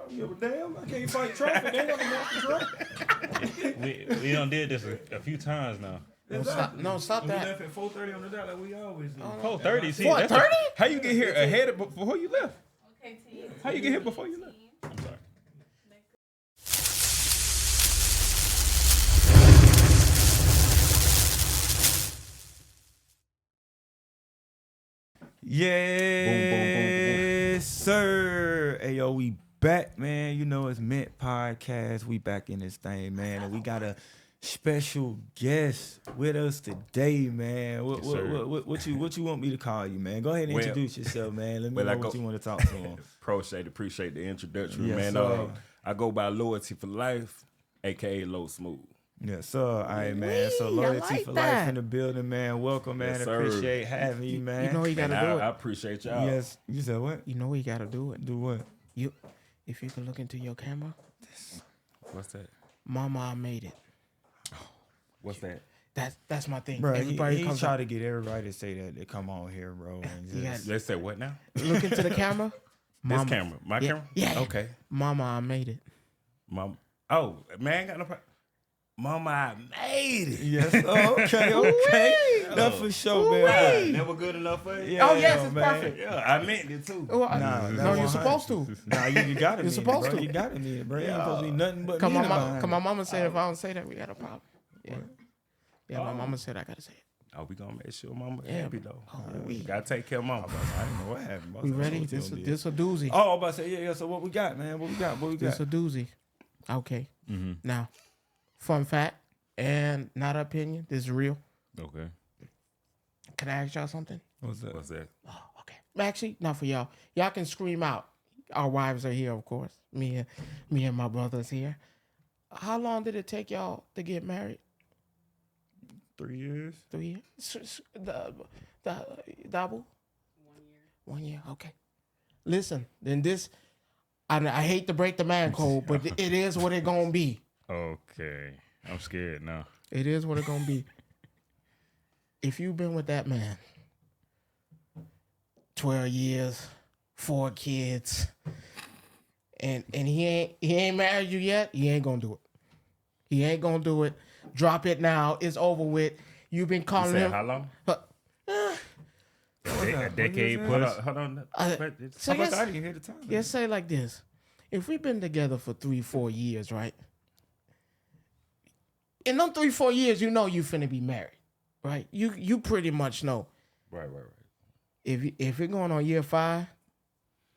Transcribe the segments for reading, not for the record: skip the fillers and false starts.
don't give a damn. I can't fight traffic. They got to match the truck. We done did this a few times now. Stop We that. left at 4:30 on the dot like we always do. 4:30. See, 4:30? How you get here ahead of before you left? Okay, T. How you get here before you left? I'm sorry. Yes, sir. Hey, yo, we back, man. You know it's Mint Podcast. We back in this thing, man. And we got a special guest with us today, man. What you want me to call you, man? Go ahead and introduce yourself, man. Let me know what you want to talk to him. Appreciate the introduction, Yes, man. sir. I go by Loyatly4Life, aka Low Smooth. Yes, sir. All right, man. So Loyalty for Life in the building, man. Welcome, man. Yes, sir. Appreciate having you, man. You know you gotta do it. I appreciate y'all. Yes. You said what? You know you gotta do it. Do what? If you can look into your camera, What's that? Mama, I made it. What's that? That's my thing. Bro, Everybody he comes try up, to get everybody to say that they come on here, bro. And You just, Let's say what now? look into the camera. This Mama, camera. My camera? Yeah. Okay. Mama, I made it. Mom. Oh, man, ain't got no problem. Mama, I made it. yes. Oh, okay. That's for sure, man. Never good enough for you? Yeah, Oh, yes, it's man. perfect. Yeah, I meant it too. Oh, Nah, no, you're that's supposed to. Nah, you gotta You're need supposed it, bro. to. You gotta need it, bro. You ain't supposed to be nothing but Come meaning on, behind come it. on, mama said if I don't say that, we got a problem. Yeah, my mama said I gotta say it. Oh, we gonna make sure Mama Yeah. happy though. Oh, We gotta take care of Mama. I didn't know what happened. boss. We I don't know ready? what you This gonna do. a doozy. Oh, I'm about to say, yeah. So what we got, man? What we got? This a doozy. Okay. Mm-hmm. Now, fun fact and not opinion. This is real. Okay. Can I ask y'all something? What's that? What's that? Oh, okay. Actually, not for y'all. Y'all can scream out. Our wives are here, of course. Me and my brother's here. How long did it take y'all to get married? 3 years. 3 years. The double. 1 year. Okay. Listen, then this. I hate to break the man code, but it is what it gonna be. Okay. I'm scared now. It is what it gonna be. If you've been with that man 12 years, 4 kids, and he ain't married you yet, he ain't gonna do it. He ain't gonna do it. Drop it now. It's over with. You've been You calling said him. how long? A decade Hold plus. Hold on. So I yes, didn't hear the time. let's say like this. If we've been together for 3-4 years, right? In them 3-4 years, you know you finna be married, right? You pretty much know. Right. If you're going on year 5,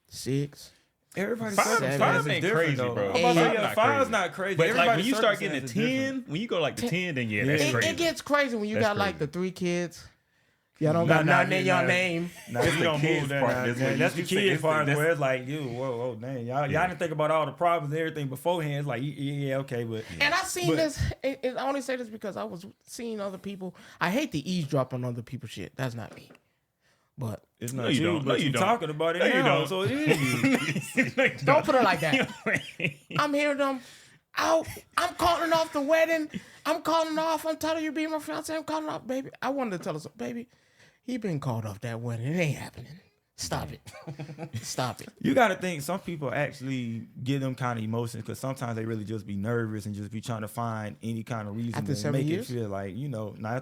6, Everybody's Five circumstances ain't different, crazy, though. bro. I'm about to say, Five yeah, not five's crazy. not crazy. But like when Everybody's you start getting to circumstances different. 10, when you go like to 10, then yeah, that's crazy. it gets crazy when you That's got like crazy. the 3 kids. Y'all don't got nothing in your name. Nah, That's we the don't kids move that. part. Nah, That's nah, what that's you the said. kids part That's- where it's like, whoa, dang, y'all didn't think about all the problems and everything beforehand. It's like, yeah, okay, but And I seen But- this. I only say this because I was seeing other people. I hate to eavesdrop on other people's shit. That's not me. But it's No, not you you, don't. but No, you you don't. talking about it No, you now, don't. so it is you. don't put it like that. I'm hearing them out. I'm calling off the wedding. I'm calling off. I'm telling you, be my fiance. I'm calling off, baby. I wanted to tell us, baby, he been called off that wedding. It ain't happening. Stop it. Stop it. You got to think some people actually get them kind of emotions because sometimes they really just be nervous and just be trying to find any kind of reason After to 7 make years? it feel like,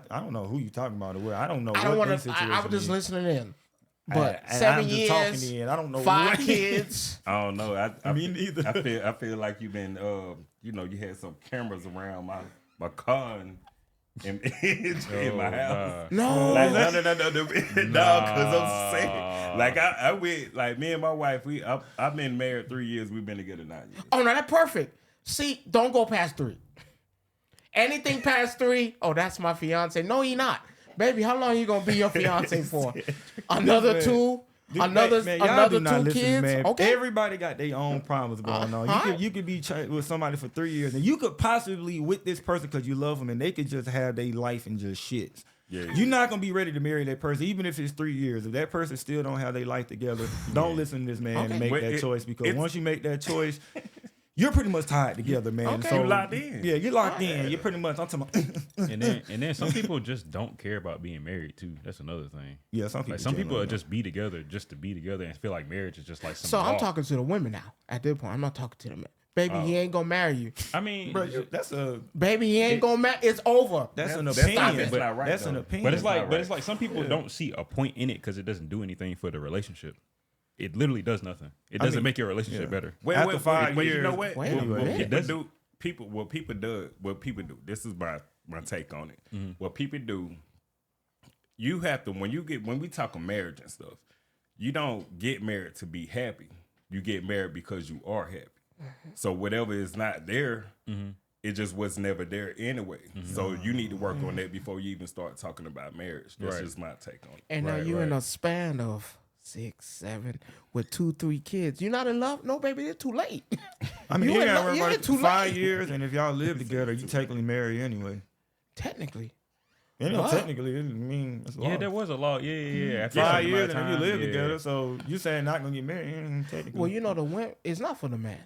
I don't know who you talking about or where. I don't know I don't what want their to. situation I was just is. listening in. But I'm 7 just talking years, in. I don't know 5 what- kids. I don't know. I Me neither. I feel like you've been, you had some cameras around my car and in my house. No. Like, no, because I'm saying, like I went, like me and my wife, I've been married 3 years. We've been together 9 years. Oh no, that's perfect. See, don't go past 3. Anything past 3, oh, that's my fiance. No, he not. Baby, how long you gonna be your fiance for? Another Man. 2? Dude, Another man, y'all another do not 2 listen, kids? man. Okay. Everybody got their own problems going on. You could be with somebody for 3 years, and you could possibly with this person because you love them, and they could just have their life and just shits. Yeah. You're not gonna be ready to marry that person, even if it's 3 years. If that person still don't have their life together, don't listen to this man Okay. and make But that choice because it's- once you make that choice, you're pretty much tied together, man. Okay. So You locked in. Yeah, you're locked in. You're pretty much. I'm talking about. And then some people just don't care about being married too. That's another thing. Yeah, some people. Like some people are just be together just to be together and feel like marriage is just like some. So I'm law. talking to the women now. At this point, I'm not talking to the men. Baby, he ain't gonna marry you. I mean, Bro, that's Baby, he ain't gonna marry. It's over. an That's opinion. not right, That's an though. opinion. but it's like, not but right. it's like some people don't see a point in it because it doesn't do anything for the relationship. It literally does nothing. It doesn't make your relationship better. After 5 but you years- know what? Wait a What minute. people do. This is my take on it. Mm-hmm. What people do, you have to when we talk of marriage and stuff, you don't get married to be happy. You get married because you are happy. So whatever is not there, it just was never there anyway. So you need to work on that before you even start talking about marriage. That's Right. just my take on it. And now you're in a span of 6, 7 with 2, 3 kids. You're not in love? No, baby, it's too late. I mean, You you in got love- to yeah, too 5 late. years, and if y'all live together, you technically marry anyway. Technically. You know, Wow. technically, I mean, it's law. Yeah, there was a law. Yeah. After a 5 certain years, amount and of if you live time, yeah. together, so you saying not gonna get married? Technically, Well, you know, the women, it's not for the man.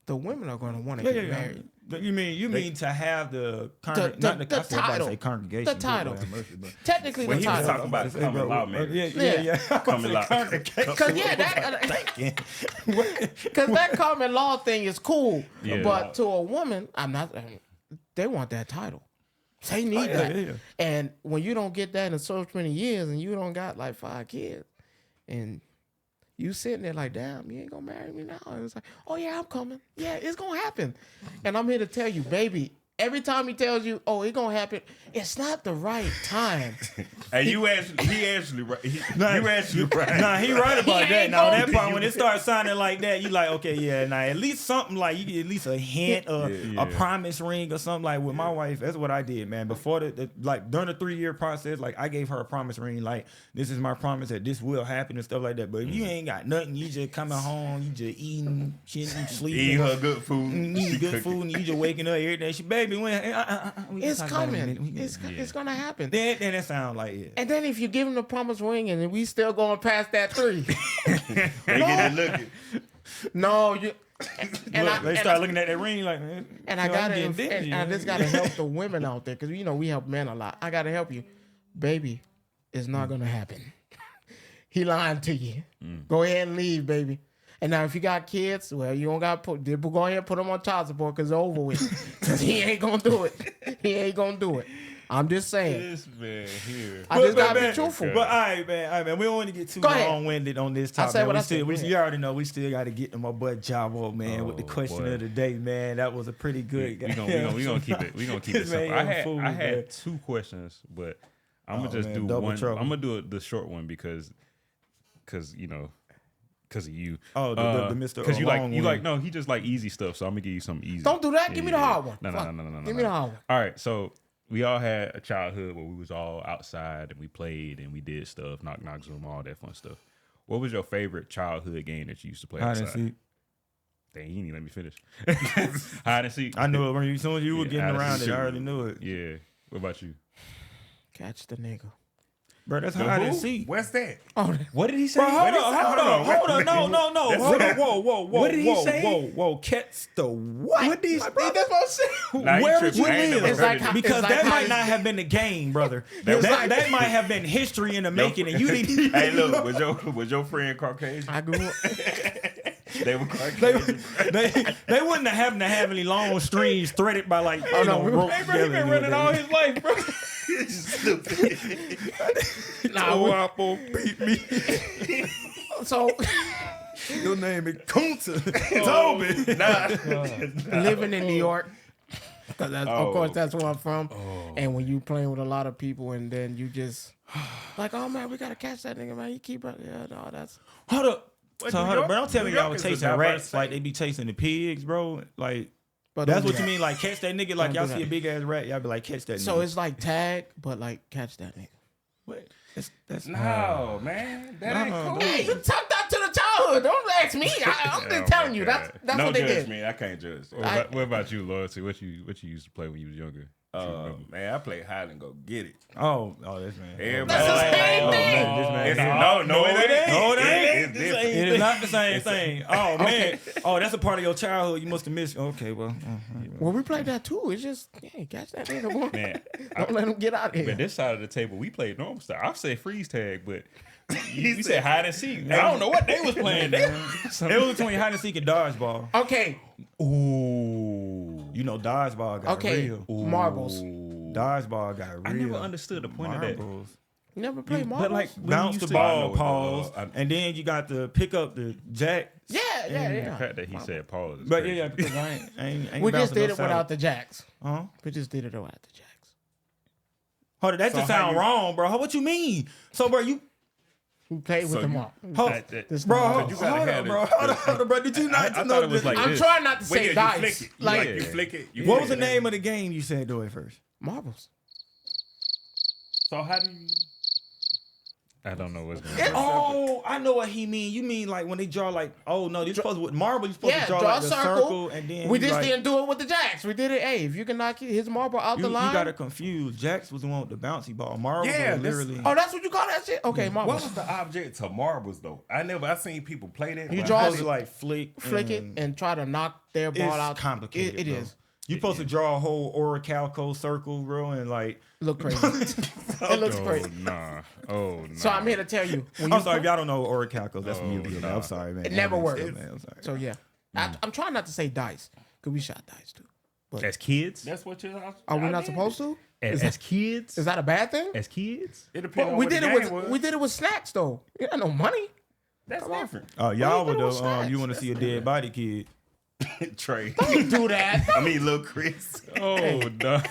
The women are going to want to yeah, get yeah, married. yeah. You mean to have the not the I said about to title. say congregation, The good title. Lord have mercy, but- Technically, When the he was title. talking about Hey, common bro, law marriage. yeah. Common law. Because, yeah, that common law thing is cool. Yeah. But to a woman, they want that title. They need yeah, that. yeah. And when you don't get that in so many years and you don't got like 5 kids and you sitting there like, damn, you ain't gonna marry me now. And it's like, oh yeah, I'm coming. Yeah, it's gonna happen. And I'm here to tell you, baby, every time he tells you, oh, it's gonna happen, it's not the right time. And he actually right. You actually right. Nah, he right about He that. ain't Now gonna that part when it starts sounding like that, you like, okay, yeah, now at least something like you get at least a hint or a promise ring or something. Like with my wife, that's what I did, man. Before like during the 3-year process, like I gave her a promise ring, like this is my promise that this will happen and stuff like that. But if you ain't got nothing, you just coming home, you just eating, chilling, sleeping, Eating her good food. eating good food, and you just waking up every day. She, baby, when we can It's talk about it in a minute. coming. It's gonna happen. Then it sound like it. And then if you give him the promise ring and we still going past that 3. They get it looking. No, you. They start looking at that ring like, man. And I just gotta help the women out there because we help men a lot. I gotta help you, baby. It's not gonna happen. He lying to you. Go ahead and leave, baby. And now if you got kids, well, you don't got to go ahead and put them on child support because it's over with. Because he ain't gonna do it. He ain't gonna do it. I'm just saying. This man here. I just gotta be man, truthful. But all right, man. We don't want to get too Go ahead. long-winded on this topic. said man. what We I still, said. we, Go you already know we still got to get to my butt Javo, man, with the Oh, question boy. of the day, man. That was a pretty good. We gonna keep it. We gonna keep it This man simple. I fool, had man. 2 questions, but I'm gonna just man, do double one. trouble. I'm gonna do the short one because of you. Oh, the Mr. Because you Long like one. no, he just like easy stuff. So I'm gonna give you something easy. Don't do that. Give me the hard one. No. Fuck. No. Give me the hard one. All right, so we all had a childhood where we was all outside and we played and we did stuff, knock Zoom, all that fun stuff. What was your favorite childhood game that you used to play Hide outside? and seek. Dang, you didn't let me finish. Hide and seek. I knew it when as soon as you were Yeah, getting hide and around seek. it. I already knew it. Yeah. What about you? Catch the nigga. Bro, that's The hide and who? seek. What's that? Oh, What did he say? Bro, hold did he say? on. Hold on. No. That's Hold on. it. Whoa. What did he say? Whoa. Catch the what? What did he say? That's what I'm saying. Nah, you Where did tripping. you I ain't live? never It's like how- Because it's that like might how- not have been the game, brother. That was That might have been history in the making, and you didn't. Hey, look, was your friend Caucasian? I grew up. They were Caucasian. They wouldn't have happened to have any long strings threaded by like rope Hey, bro, he been running all his life, bro. beat me. So Your name is Kunta. Nah. living in New York. Cause of Oh. course that's where I'm from. And when you playing with a lot of people and then you just like, oh man, we gotta catch that nigga, man. You keep up, yeah, no, that's Hold up. What, So New hold up, York? bro. Don't tell me New y'all York was is a chasing diverse rats like state. they be chasing the pigs, bro. Like but that's don't what do you that. mean, like catch that nigga. Like Don't y'all do see a that. big ass rat, y'all be like catch that. So nigga. it's like tag, but like catch that nigga. What? That's No, man. That ain't cool. Hey, you talked out to the childhood. Don't ask me. I'm Oh, just telling my you. God. That's No what they judge did. me. I can't judge. What about you, Loyalty? What you used to play when you was younger? Man, I play hide and go get it. Oh, this man. Everybody That's the same thing. This man. No, it ain't. No, it ain't. It's different. It is not the same thing. Oh man. Oh, that's a part of your childhood. You must have missed. Okay, well. Well, we played that too. It's just, catch that nigga, boy. Man, Don't let him get out of here. man, this side of the table, we played normal style. I say freeze tag, but you said hide and seek. I don't know what they was playing. It was between hide and seek and dodgeball. Okay. Ooh. You know, dodgeball got Okay. real. Marbles. Dodgeball got real. I never understood the point of that. Marbles. You never played marbles? But like when Bounce you the used to- ball, I pause, know, and then you got to pick up the jack. Yeah. The fact that he said pause. Is But crazy. yeah, because I ain't We just bouncing did no it without salad. the jacks. Huh? We just did it without the jacks. Hold on, that So just how sound you- wrong, bro. What you mean? So, bro, you, We played with So them you- all. hold, This bro, time. hold, you gotta hold have on, it. bro. Hold on, bro. Did you not I know thought it was this? like I'm this. trying not to say you dice. flick it. Like You flick it. You What flick was the it. name of the game you said do it first? marbles. So how do you? I don't know what's going on. Oh, I know what he mean. You mean like when they draw like, oh no, you're supposed to with marble, you're supposed Yeah, to draw draw like a the circle and then We you just like, didn't do it with the jacks. We did it. Hey, if you can knock his marble out the you line. got it confused. Jacks was the one with the bouncy ball. Marbles Yeah, were that's- literally. Oh, that's what you call that shit? Okay, What marbles. was the object to marbles though? I seen people play that. You but draw I supposed it- to like flick Flick it and try to knock their ball it's out. complicated. It bro. is. You supposed to draw a whole orichalco circle, bro, and like. Look crazy. It looks crazy. Nah. Oh, nah. So I'm here to tell you. When I'm you sorry if y'all don't know orichalcos. That's Oh, music. nah. I'm sorry, man. It never I'm worked. sorry, man. I'm sorry. So yeah, I'm trying not to say dice because we shot dice too. As kids? That's what you're. Are we not supposed to? As kids? Is that a bad thing? As kids? It depends But on we what did the it game with was. we did it with snacks though. You got no money. That's different. Oh, y'all would doing though. snacks? You want to see a dead body kid? Trey. Don't do that. I mean, little Chris. Oh, no.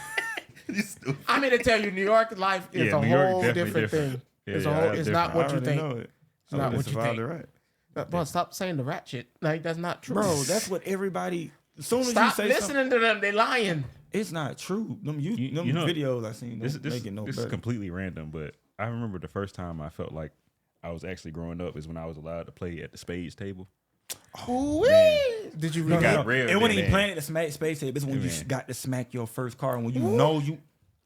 You stupid. I'm here to tell you, New York life is Yeah, a New York whole definitely different different. thing. Yeah, It's yeah, a whole. that's It's not different. what you I already think. know it. It's not what you survived think. it right. Bro, stop saying the rat shit. Like that's not true. Bro, that's what everybody. As soon as Stop you say something, listening to them. They lying. it's not true. Them, You them know, videos I seen This, don't this, make it no this is better. completely random, but I remember the first time I felt like I was actually growing up is when I was allowed to play at the spades table. Ooh-wee. Did you No, read got no, that? real and when then, he man. playing at the smack space table, it's when you Man. got to smack your first car and when you know you.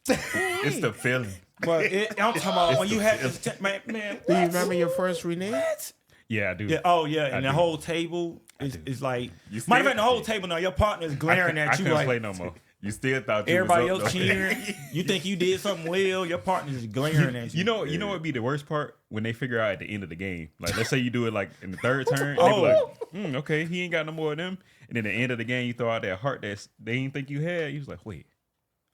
It's the feeling. But I'm talking about when you had this man. Do you remember your first renege? What? Yeah, I do. Yeah. Oh yeah. And the do. whole table is like. You Matter of fact, still- the whole table now. Your partner is glaring I at you couldn't like play no more. You still thought you everybody was else up, though. cheering. You think you did something well. Your partner is glaring at you. You know what would be the worst part when they figure out at the end of the game. Like, let's say you do it like in the third turn. And they be like, okay, he ain't got no more of them. And then at the end of the game, you throw out that heart that they didn't think you had. You was like, wait,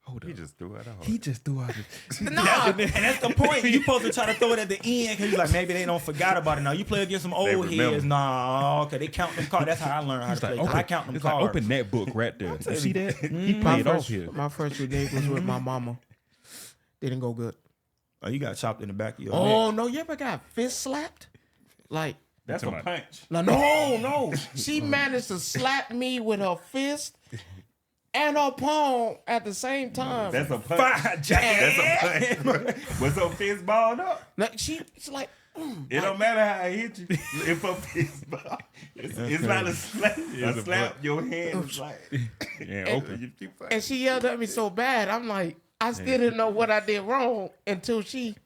hold up. He just threw it out. He just threw out. Nah, and that's the point. You supposed to try to throw it at the end because you like maybe they don't forgot about it. Now you play against some old remember. heads. Nah, okay, they count them cards. That's how I learned how to play. 'cause I count them It's like, cards. open that book right there. You see that? He My played off first, here. my first renege was with my mama. Didn't go good. Oh, you got chopped in the back of your head. Oh no, you ever got fist slapped? Like That's a Somebody- punch. no. She managed to slap me with her fist and her palm at the same time. That's a punch. That's a punch. Was her fist balled up? Like, she's like, It don't matter how I hit you. If her fist balled, it's not a slap. A slap. Your hand is like. Yeah, open. and she yelled at me so bad. I'm like, I still didn't know what I did wrong until she.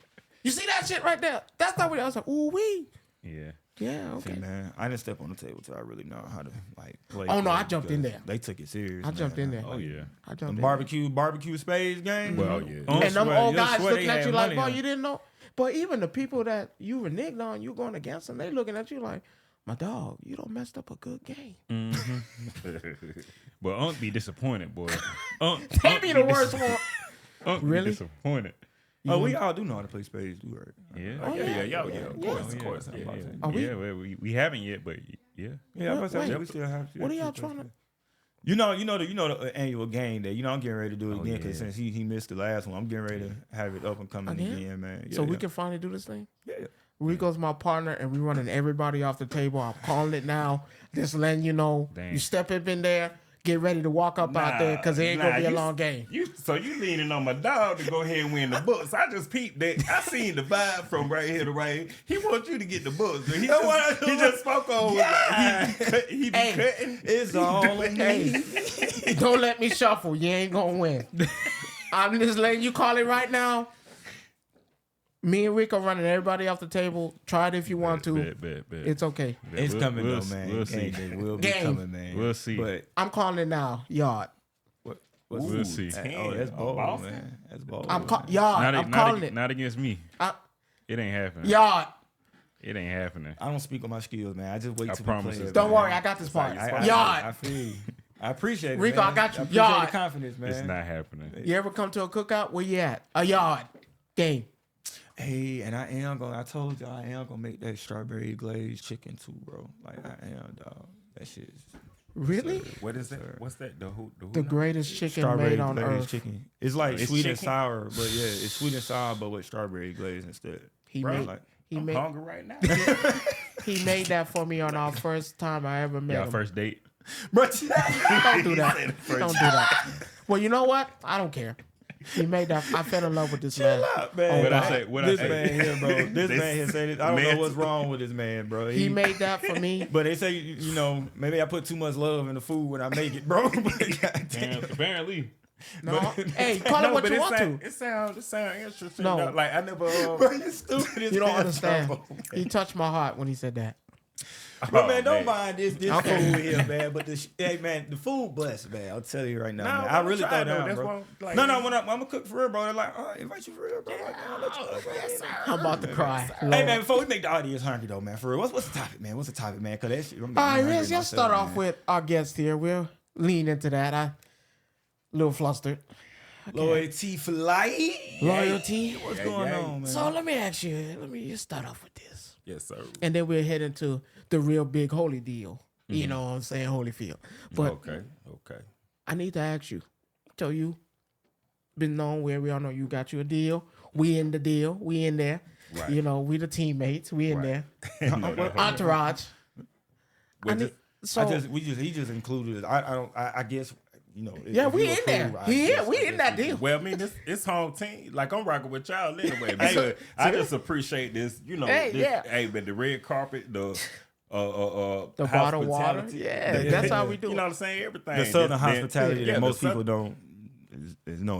You see that shit right there? That's not what I was like. Ooh wee. Yeah. Yeah. Okay. See, man, I didn't step on the table till I really know how to like play. Oh, no, I because jumped in there. They took it serious. I jumped in there. Oh yeah. I The jumped in. barbecue spades game. Well, yeah. And them old guys swear looking they at had you like, money boy, on. you didn't know. But even the people that you reneged on, you going against them, they looking at you like, my dog, you don't messed up a good game. But Unc be disappointed, boy. They be the worst one. Unc Really? be disappointed. Oh, we all do know how to play spades, do right? Yeah. Yeah. Of Yeah. course. Yeah, yeah. Are we- Yeah, well, we haven't yet, but yeah. Yeah, What- but wait. we still have to. What are y'all trying to? You know the annual game day. You know I'm getting ready to do it Oh, again because yeah. since he missed the last one, I'm getting ready to have it up and coming Again? again, man. So we can finally do this thing? Yeah. Rico's my partner, and we running everybody off the table. I'm calling it now. Just letting you know. Dang. You step up in there, get ready to walk up out there because it ain't gonna be a long game. So you leaning on my dog to go ahead and win the books. I just peeped that. I seen the vibe from right here to right here. He wants you to get the books. He just spoke on he be Hey. cutting. It's all in me. Hey, don't let me shuffle. You ain't gonna win. I'm just letting you call it right now. Me and Rico running everybody off the table. Try it if you want to. Bet. It's okay. It's coming though, man. We'll see. It will be coming, man. We'll see. But I'm calling it now. Yard. We'll see. oh, that's bold, man. That's bold. Yard. I'm calling it. Not against me. It ain't happening. Yard. It ain't happening. I don't speak on my skills, man. I just wait till we play it. Don't worry, I got this part. Yard. I feel you. I appreciate it, Rico, man. I got you. I appreciate Yard. the confidence, man. It's not happening. You ever come to a cookout? Where you at? A yard. Game. Hey, and I told y'all I am gonna make that strawberry glazed chicken too, bro. Like I am, dog. That shit is Really? What is that? What's that? The greatest chicken strawberry made on glazed earth. chicken. It's like It's sweet and chicken? sour, but yeah, it's sweet and sour, but with strawberry glaze instead. He Bro, made. Like, He I'm made. hungry right now. He made that for me on our first time I ever met Y'all him. first date. bro, Don't do that. Don't do that. Well, you know what? I don't care. He made that. I fell in love with this man. man. What I God. say? What I This say? man here, bro. This man here say this. I don't know man- what's wrong with this man, bro. He made that for me. But they say, you know, maybe I put too much love in the food when I make it, bro. But goddamn. Apparently. No, hey, call it what you want to. It sound interesting. No. though. Like I never. Bro, you stupid as You don't hell, understand. bro. He touched my heart when he said that. But man, don't man. mind this I'm food here, man. But hey, man, the food blessed, man. I'll tell you right now, Nah, man. I I'ma really try thought though. down, That's bro. why I'm like- No, when I'm gonna cook for real, bro. They're like, oh, I invite you for real, bro. Like, I'll let you know, bro. I'm about to cry. Hey, man, before we make the audience hungry, though, man, for real, what's the topic, man? What's the topic, man? Because that shit, I'm All right, hungry let's just start myself, off man. with our guest here. We'll lean into that. I a little flustered. Loyalty for life. Loyalty. What's going yeah. on, man? So let me ask you. Let me just start off with this, Yes, sir. and then we'll head into the real big holy deal. You know what I'm saying, Holyfield. But Okay. I need to ask you. So you been known where we all know you got you a deal. We in the deal. We in there. Right. You know, we the teammates. We in there. Entourage. He just included it. I guess, you know. Yeah, if we you in there. approve, I We guess- we in that deal. Well, I mean, it's home team. Like I'm rocking with y'all anyway. Man. I just appreciate this. You know, Hey, yeah. Hey, but the red carpet, the The bottled water. hospitality, Yeah, that's how we do You it. know what I'm saying? Everything. The southern Then- hospitality yeah, that the most people southern- don't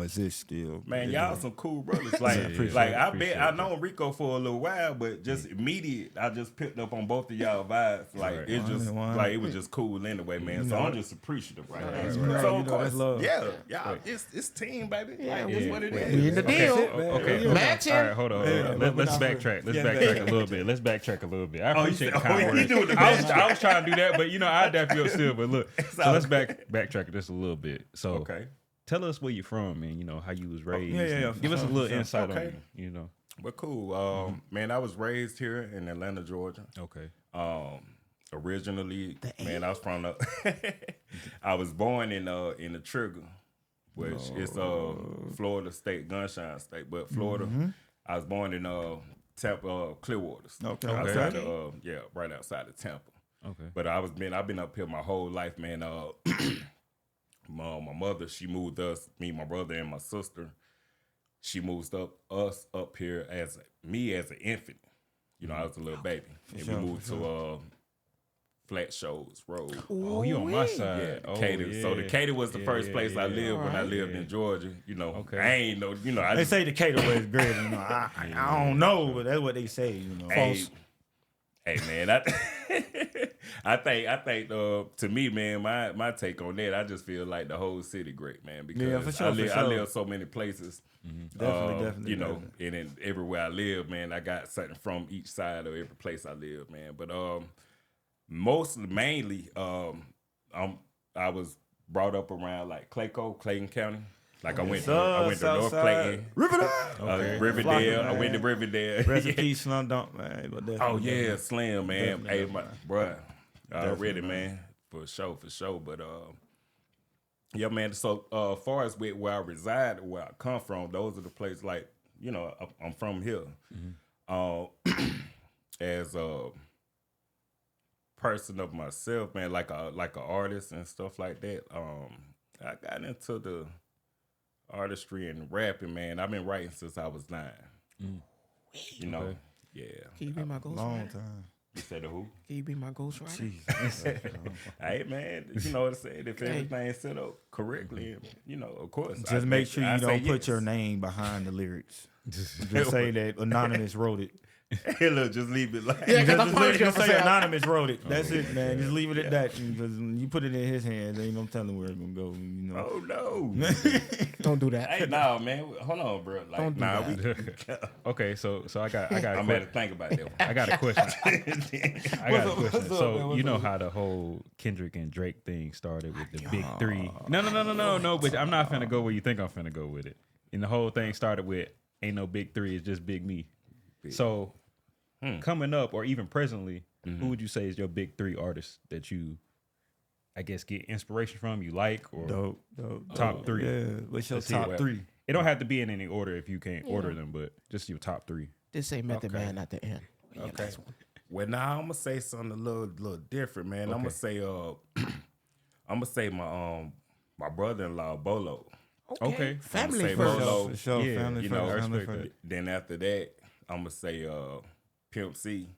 exist still. Man, Yeah. y'all some cool brothers. Like, I know Rico for a little while, but just immediate, I just picked up on both of y'all vibes. Like Right. it just Wow. like it was just cool anyway, man. So know, I'm just appreciative right now. right. So You of know, course, that's love. yeah, it's team, baby. Yeah, Like, it's we- what it we is. in the deal. That's it, man. Okay. Yeah. Matching. All right, hold on. Yeah, but Let's not backtrack. Let's Yeah, backtrack a little bit. Let's backtrack a little bit. I appreciate you the kind you words. doing the I best. was trying to do that, but you know, I dap you up still. But look, so let's backtrack just a little bit. So Okay. tell us where you're from, man. You know how you was raised. yeah, Give us a for little sure. insight Okay. on you know. But cool. Man, I was raised here in Atlanta, Georgia. Okay. Originally, man, I was from the. I was born in the Trigger, which is Florida State, Gunshine State, but Florida. I was born in Tampa, Clearwaters. Okay. Outside of, right outside of Tampa. Okay. But I've been up here my whole life, man. My mother, she moved us, me, my brother, and my sister. She moved us up here as an infant. You know, I was a little baby, and sure, we moved to Flat Shoals Road. Oh, you on my Yeah, side. Decatur. So Decatur was the first place I lived when I Alright. lived in Georgia. You know, Okay. I ain't know. You know, I They just, say Decatur was great. You know, I don't know, but that's what they say. You know, Hey man, I think to me, man, my take on that, I just feel like the whole city great, man, because Yeah, for sure, I for sure. live so many places. Definitely, You know, and in everywhere I live, man, I got something from each side of every place I live, man. But mainly, I was brought up around like Clayton County. Like I went to North Clayton, Riverdale. I went to Riverdale. Rest in peace, Slum Dunk, man. But Oh yeah, Slim, man. Definitely, Hey, bruh. Already, Definitely, man. For sure. But yeah, man. So far as with where I reside, where I come from, those are the places like, you know, I'm from here. As a person of myself, man, like a artist and stuff like that. I got into the artistry and rapping, man. I've been writing since I was 9. You know, yeah. Can you be my ghost? long man? time. You said the who? Can you be my ghostwriter? Hey man, you know what I'm saying? If everything's set up correctly, you know, of course. Just make sure you don't put your name behind the lyrics. Just say that Anonymous wrote it. Hey, look, just leave it like Just say Anonymous wrote it. That's it, man. Just leave it at that. Because when you put it in his hands, ain't no telling where it's gonna go. You know. Oh no! Don't do that. Hey, no, man. Hold on, bro. Like, Don't do that. Okay, so I got. I'm gonna think about that one. I got a question. So you know how the whole Kendrick and Drake thing started with the big three. No. But I'm not finna go where you think I'm finna go with it. And the whole thing started with ain't no big three. It's just Big Me. So coming up or even presently, who would you say is your big three artists that you, I guess, get inspiration from, you like, or dope. top three? Yeah, what's your top three? It don't have to be in any order if you can't order them, but just your top three. Just say Method Man at the end. Okay. Well, now I'm gonna say something a little different, man. I'm gonna say my brother-in-law Bolo. Okay. Family first. Bolo. For sure. Yeah, Family you first. know, Family respect first. Then after that, I'm gonna say Pimp C.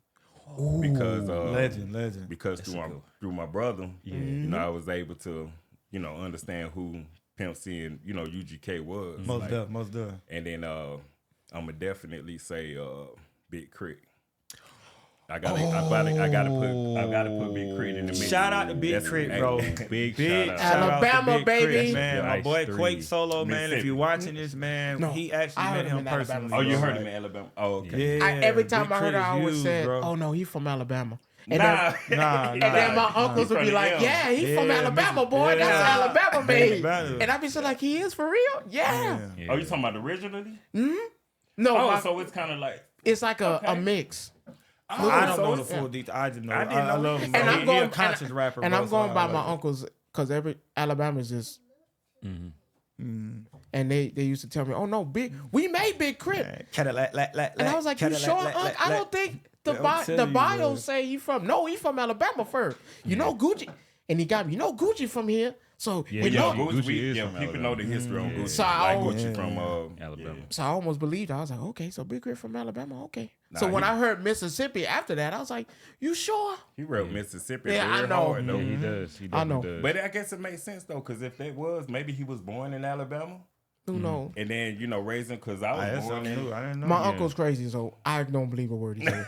Because legend. Because through my brother, you know, I was able to, you know, understand who Pimp C and, you know, UGK was. Most deaf. And then I'm gonna definitely say Big Crit. I gotta put Big Crit in the mix. Shout out to Big Crit, bro. Big shout Alabama, out to Big baby. Crit, man. Yeah, My boy Ice Quake 3. Solo, man. If you're watching this, man, No, he actually I met heard him him in personally. Alabama. Oh, you bro. heard him in Alabama? Oh, okay. Yeah. Every time Big I heard Crit it, is I always huge, said, bro. "Oh no, he from Alabama." And Nah, and then my uncles would be like, "Yeah, he from Alabama, boy. That's Alabama, baby." And I'd be so like, "He is for real?" Yeah. Oh, you talking about originally? No, Oh, so it's kind of like. it's like a mix. I don't so know the it's- full details. I just know. I didn't I know love he- him. And bro. I'm He going a conscious rapper, and bro, I'm so going I by love my it. uncles because every Alabama is just. And they used to tell me, "Oh no, we made Big Crit," and I was like, "You sure, Unc? I don't think the bio say he from. No, he from Alabama first. You know Gucci, and he got me. You know Gucci from here, so Yeah, you know." Gucci is from people Alabama. know the history on Gucci. So like I- Gucci from Alabama. So I almost believed. I was like, "Okay, so Big Crit from Alabama, okay." Nah, So when he- I heard Mississippi after that, I was like, "You sure?" He wrote Mississippi. Yeah, very I know. hard, though. Yeah, he does. He I know. definitely does. But I guess it makes sense though, because if that was, maybe he was born in Alabama, Who knows? and then you know raising. Because I was That's born something in. new. I didn't know. My uncle's crazy, so I don't believe a word he said.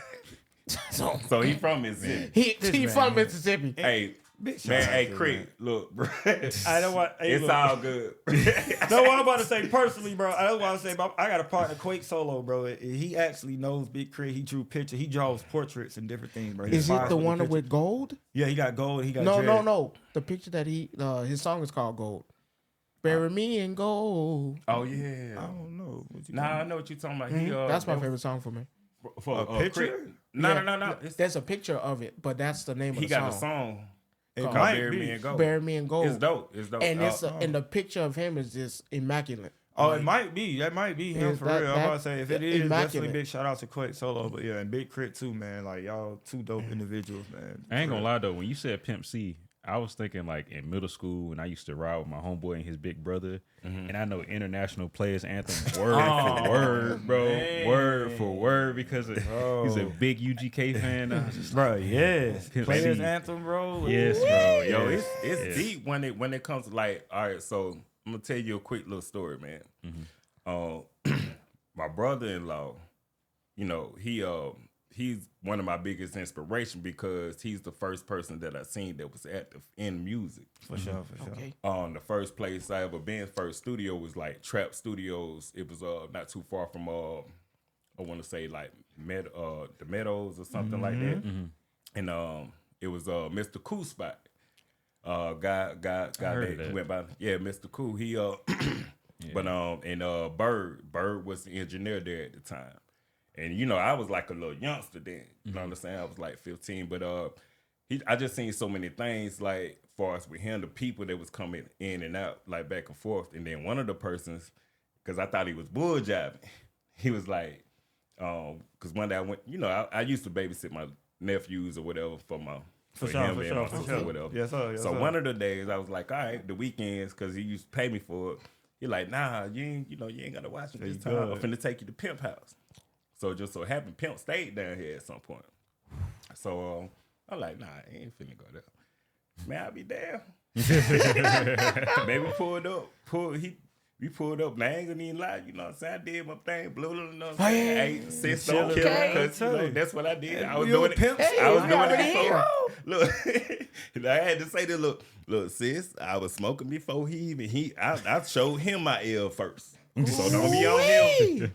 So he from Mississippi. he from Mississippi. Hey, man, hey, Crit, look, bro. I don't want. Hey, It's look. all good. No, what I'm about to say personally, bro. I don't want to say, but I got a partner, Quake Solo, bro. He actually knows Big Crit. He drew pictures. He draws portraits and different things, bro. Is it the one with? with gold? Yeah, he got gold. He got No, dread. no. The picture that his song is called Gold. Bury me in gold. Oh yeah. I don't know. What you Nah, I know what you're talking about. He, That's my favorite song for me. For A picture? Crit. No. There's a picture of it, but that's the name of He the got song. a song It called might Bury be. Me and Go. Bury me in gold. It's dope. It's dope. And and the picture of him is just immaculate. Oh, it might be. That might be him Yeah, for that- real. I'm that- about to say if it is, immaculate. definitely big shout out to Quake Solo. But yeah, and Big Crit too, man. Like y'all two dope individuals, man. I ain't gonna lie though, when you said Pimp C, I was thinking like in middle school when I used to ride with my homeboy and his big brother, and I know International Players Anthem word for word, bro, word for word because he's a big UGK fan. I was just Bro, yes. Pimp Players C. Anthem, bro. yes, bro, Yo, yes, it's yes. deep when it comes to like, all right, so I'm gonna tell you a quick little story, man. My brother-in-law, you know, he's one of my biggest inspiration because he's the first person that I seen that was active in music. For sure, for sure. Okay. The first place I ever been, first studio was like Trap Studios. It was not too far from I want to say like the Meadows or something like that. And it was Mr. Cool Spot. Guy heard that that. went by Mr. Cool. He but and Bird was the engineer there at the time. And you know, I was like a little youngster then. You know what I'm saying? I was like 15, but I just seen so many things like far as with him, the people that was coming in and out, like back and forth. And then one of the persons, because I thought he was bull jiving, he was like, because one day I went, you know, I used to babysit my nephews or whatever for him and my sister or whatever. Yes, sir. So one of the days I was like, all right, the weekends, because he used to pay me for it. He like, nah, you ain't gotta watch it this time. I'm finna take you to Pimp House. So it just so happened Pimp stayed down here at some point. So I'm like, nah, I ain't finna go there. Man, I be damn. Baby pulled up. We pulled up. Man, I ain't gonna even lie. You know what I'm saying? I did my thing. Blew, you know what I'm saying? Hey, sis, don't kill me. Because, you know, that's what I did. I was doing it. I was doing it before. Look, I had to say this. Look, sis, I was smoking before he even, I showed him my L first. So don't be on him.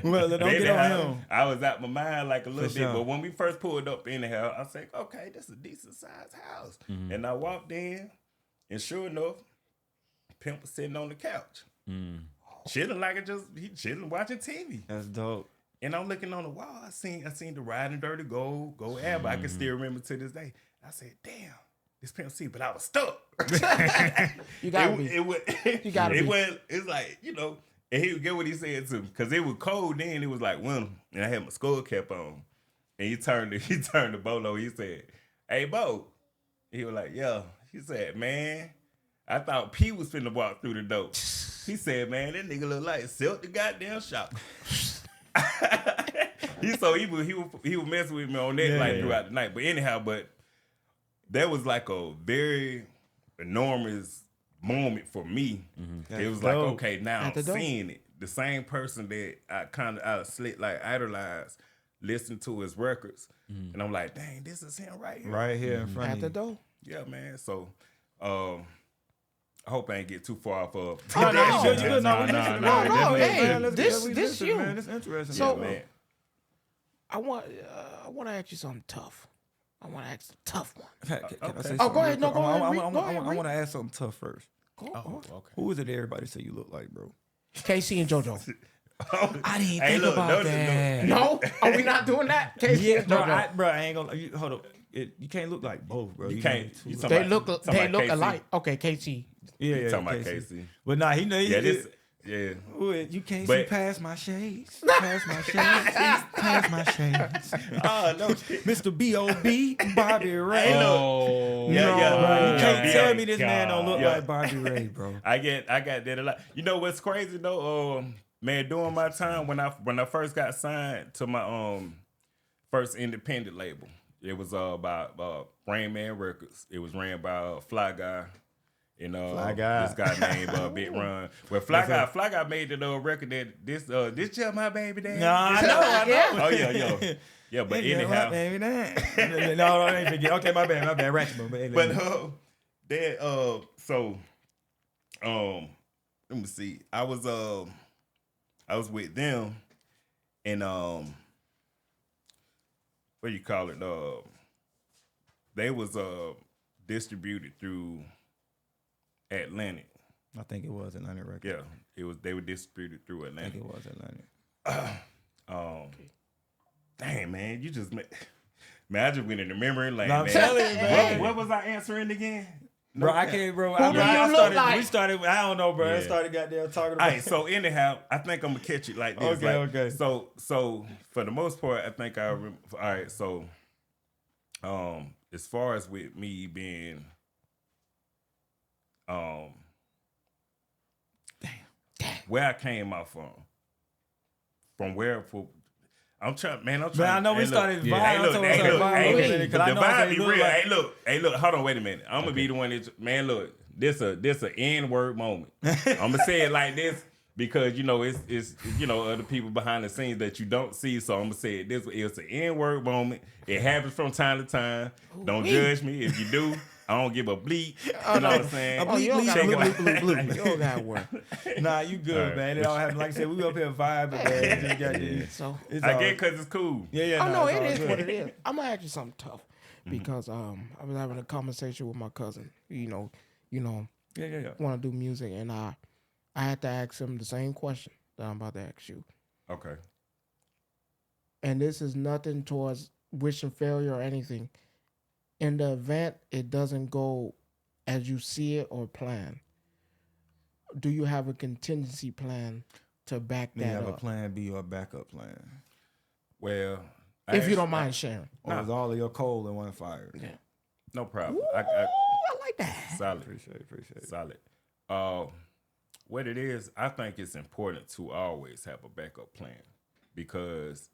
Well, don't Baby, get on him. I was out my mind like a little bit. sure. But when we first pulled up in the house, I said, okay, this is a decent sized house. And I walked in, and sure enough, Pimp was sitting on the couch. Chilling like he chilling watching TV. That's dope. And I'm looking on the wall. I seen the Riding Dirty Go ad. I can still remember to this day. I said, damn. This Pimp C, but I was stuck. You gotta be. You gotta be. It's like, you know, and he would get what he said to me. Because it was cold then. It was like winter. And I had my skull cap on. And he turned to Bolo. He said, hey, Bo. He was like, yeah. He said, man, I thought P was finna walk through the door. He said, man, that nigga look like Silk the goddamn shop. He was messing with me on that throughout the night. But anyhow, that was like a very enormous moment for me. It was like, okay, now I'm seeing it. The same person that I slit like idolized, listened to his records, and I'm like, dang, this is him right here. Right here in front At of the you. door. Yeah, man. So, I hope I ain't get too far off of. Oh, no. You good? No, Hey, let's this you. man. It's interesting. So, Yeah, man. I want to ask you something tough. I want to ask a tough one. Can I say Oh, something go ahead. real No, quick? go ahead. I want to ask something tough first. Oh, okay. Who is it everybody say you look like, bro? KC and JoJo. I didn't Hey, think look, about no, that. No? Are we not doing that? KC Yeah, and bro, JoJo. I ain't gonna. Hold up. You can't look like both, bro. You can't. know, You too- talking They about- look talking about KC? alike. Okay, KC. yeah, Talking about Casey. Casey. But nah, he know. Yeah. You can't But- see past my shades. Past my shades. Past my shades. Oh no. Mr. B.O.B. Bobby Ray. Hey, look. No, Yeah, bro, you can't yeah. tell me this man don't look Yeah. like Bobby Ray, bro. I got that a lot. You know what's crazy though? Man, during my time when I first got signed to my first independent label, it was by Rain Man Records. It was ran by Fly Guy. And Fly Guy. this guy named Big Run. Well, Fly Guy made the record that this just my baby daddy. No, I know. Oh yeah. Yeah, but anyhow. Baby, no, I ain't forget. Okay, my bad. Ratchet, But let me see. I was with them, and what do you call it? They was distributed through Atlantic. I think it was Atlantic Records. Yeah, it was. They were distributed through I think Atlantic. it was Atlantic. Dang man, you just man, I just went in the memory lane. No, I'm man. telling you, man. What was I answering again? No Bro, I cap. can't, bro. Who do you look like? We started. I don't know, bro. I Yeah. started goddamn talking All about. right, so anyhow, I think I'm gonna catch it like this. Okay, like, okay. So for the most part, I think I remember. All right, so as far as with me being where I came out from where I'm trying. Man, I know we started Hey, vibing. look, the I know vibe be look real. like- Hey, look, hold on, wait a minute. I'm gonna be the one that, man, look, this a N-word moment. I'm gonna say it like this because you know it's other people behind the scenes that you don't see. So I'm gonna say it this way. It's an N-word moment. It happens from time to time. Don't judge me if you do. I don't give a bleep. You know what I'm saying? Oh, you don't got Check it bleep, out. bleep, bleep, bleep. You don't got work. Nah, you good, All right. man. It all happened. Like I said, we up here vibing, man. Just got this. So, It's I all- get because it's cool. Yeah. oh no, it's it all is good. what it is. I'm gonna ask you something tough because I was having a conversation with my cousin. You know, Yeah. want to do music, and I had to ask him the same question that I'm about to ask you. Okay. And this is nothing towards wishing failure or anything. In the event it doesn't go as you see it or plan, do you have a contingency plan to back You that have a up? plan B or a backup plan, Well, If you don't mind sharing. or is all of your coal in one fire? Yeah. no problem. Ooh, I like that. Solid. Appreciate it. Solid. What it is, I think it's important to always have a backup plan because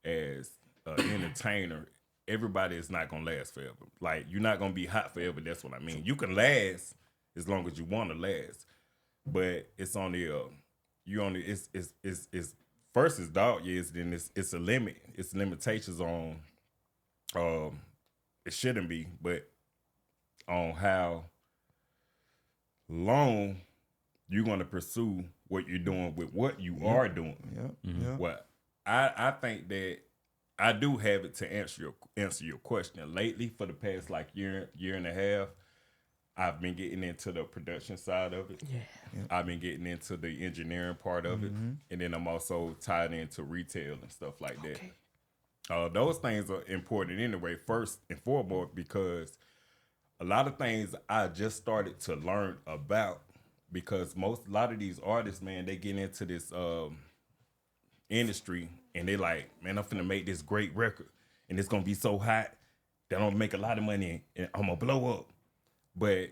as an entertainer, everybody is not gonna last forever. Like you're not gonna be hot forever. That's what I mean. You can last as long as you want to last, but it's only you only it's first it's dog years, then it's a limit. It's limitations on it shouldn't be, but on how long you're going to pursue what you're doing with what you are doing. Well, I think that I do have it to answer your question. Lately, for the past like year and a half, I've been getting into the production side of it. I've been getting into the engineering part of it, and then I'm also tied into retail and stuff like that. Those things are important anyway, first and foremost, because a lot of things I just started to learn about, because a lot of these artists, man, they get into this industry and they like, man, I'm finna make this great record and it's gonna be so hot that I'm gonna make a lot of money and I'm gonna blow up. But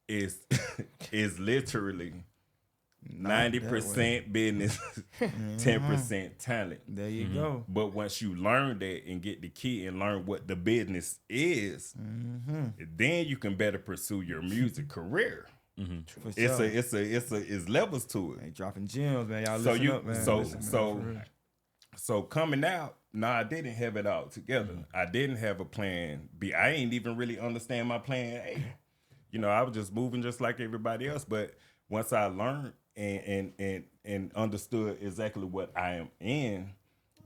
it's literally 90% business, 10% talent. There you go. But once you learn that and get the key and learn what the business is, then you can better pursue your music career. For sure. It's levels to it. Hey, dropping gems, man. Y'all So listen up, man. So coming out, I didn't have it all together. I didn't have a plan B. I ain't even really understand my plan A. You know, I was just moving just like everybody else. But once I learned and understood exactly what I am in,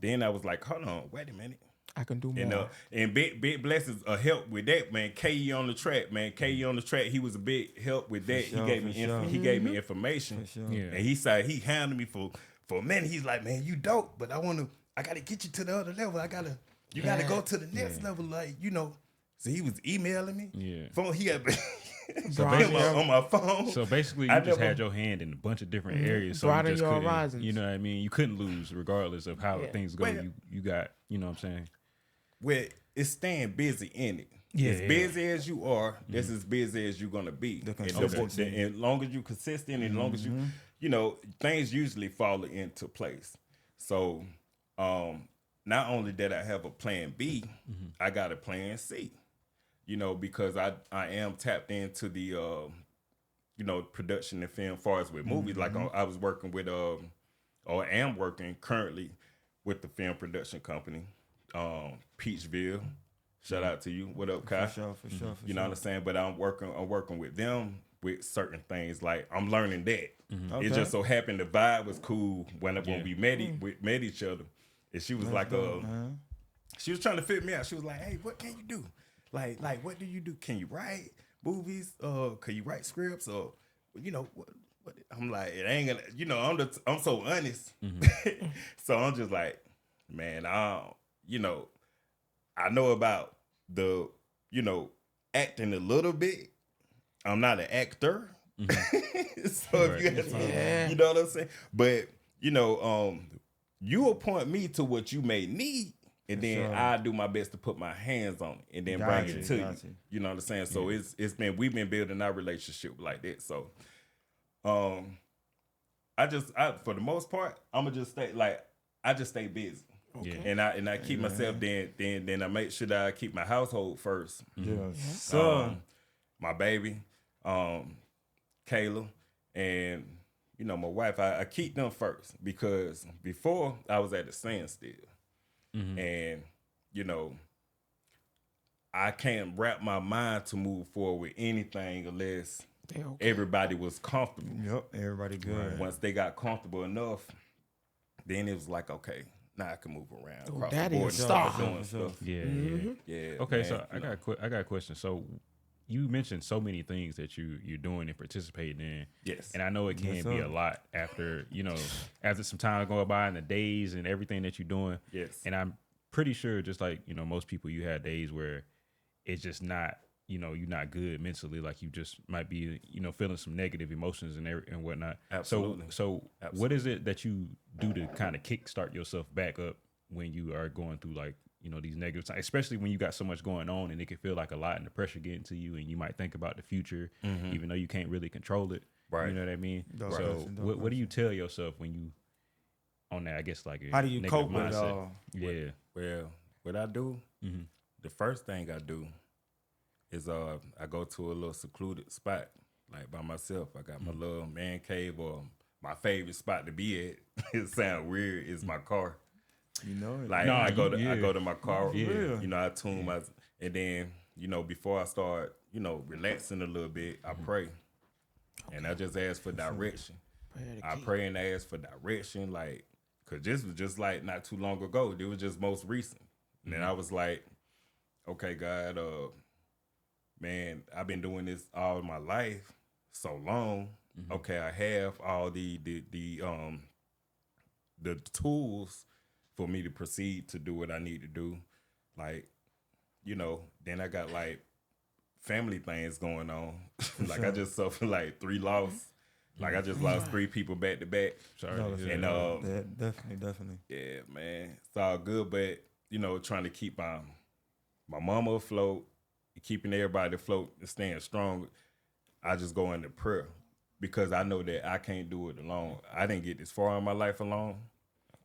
then I was like, hold on, wait a minute. I can do more. And big blessings help with that, man. KE on the track, man. KE on the track. He was a big help with that. Sure, he gave me information. For sure. And he said he handled me for a minute. He's like, man, you dope, but I gotta get you to the other level. You gotta go to the next level, like, you know. So he was emailing me. Yeah. Phone. He had Broaden on my phone. So basically, you just had your hand in a bunch of different areas. So you Broaden just your couldn't, horizons. you know what I mean? You couldn't lose regardless of how things go. Well, You got, you know what I'm saying? Where it's staying busy in it. As busy as you are, that's as busy as you're gonna be. And as long as you're consistent, and as long as you know, things usually fall into place. So, not only did I have a plan B, I got a plan C. You know, because I am tapped into the you know, production and film, as far as with movies. Like I was working with or am working currently with the film production company, Peachville. Shout out to you. What up, Kai? For sure. You know what I'm saying? But I'm working with them with certain things. Like I'm learning that. Okay. It just so happened the vibe was cool when we met each other. And she was she was trying to fit me out. She was like, hey, what can you do? Like what do you do? Can you write movies? Can you write scripts? Or you know what? I'm like, it ain't gonna. You know, I'm so honest. So I'm just like, man, you know, I know about the, you know, acting a little bit. I'm not an actor. So if you you know what I'm saying? But you know, you appoint me to what you may need. And then I do my best to put my hands on it and then bring it to you. You know what I'm saying? So we've been building our relationship like that. So I for the most part, I'ma just stay I just stay busy. Okay. And I keep myself then I make sure that I keep my household first. So my baby, Kayla, and you know, my wife, I keep them first because before I was at a standstill. And, you know, I can't wrap my mind to move forward with anything unless everybody was comfortable. Yep, everybody good. Right. Once they got comfortable enough, then it was like, okay, now I can move around. Oh, that is stuff. Yeah. Okay, man, so I got a question. So you mentioned so many things that you're doing and participating in. Yes. And I know it can be a lot after, you know, after some time going by and the days and everything that you're doing. Yes. And I'm pretty sure, just like, you know, most people, you have days where it's just not, you know, you're not good mentally. Like you just might be, you know, feeling some negative emotions and whatnot. Absolutely. So what is it that you do to kind of kickstart yourself back up when you are going through, like, you know, these negative times, especially when you got so much going on and it can feel like a lot and the pressure getting to you and you might think about the future, even though you can't really control it. Right. You know what I mean? So what do you tell yourself when you on that, I guess, like, how do you cope with it all? Yeah. Well, what I do, the first thing I do is I go to a little secluded spot, like by myself. I got my little man cave, or my favorite spot to be at. It sounds weird. Is my car. You know it. Like I go to my car. Yeah. You know, I tune my, and then you know before I start, you know, relaxing a little bit, I pray, and I just ask for direction. I pray and ask for direction, like, cause this was just like not too long ago. It was just most recent, and then I was like, okay, God, man, I've been doing this all my life, so long. Okay, I have all the tools for me to proceed to do what I need to do. Like, you know, then I got like family things going on. Like I just suffered like 3 losses. Like I just lost 3 people back to back. Sorry. And definitely. yeah, man, it's all good, but you know, trying to keep my mama afloat, keeping everybody afloat and staying strong. I just go into prayer because I know that I can't do it alone. I didn't get this far in my life alone.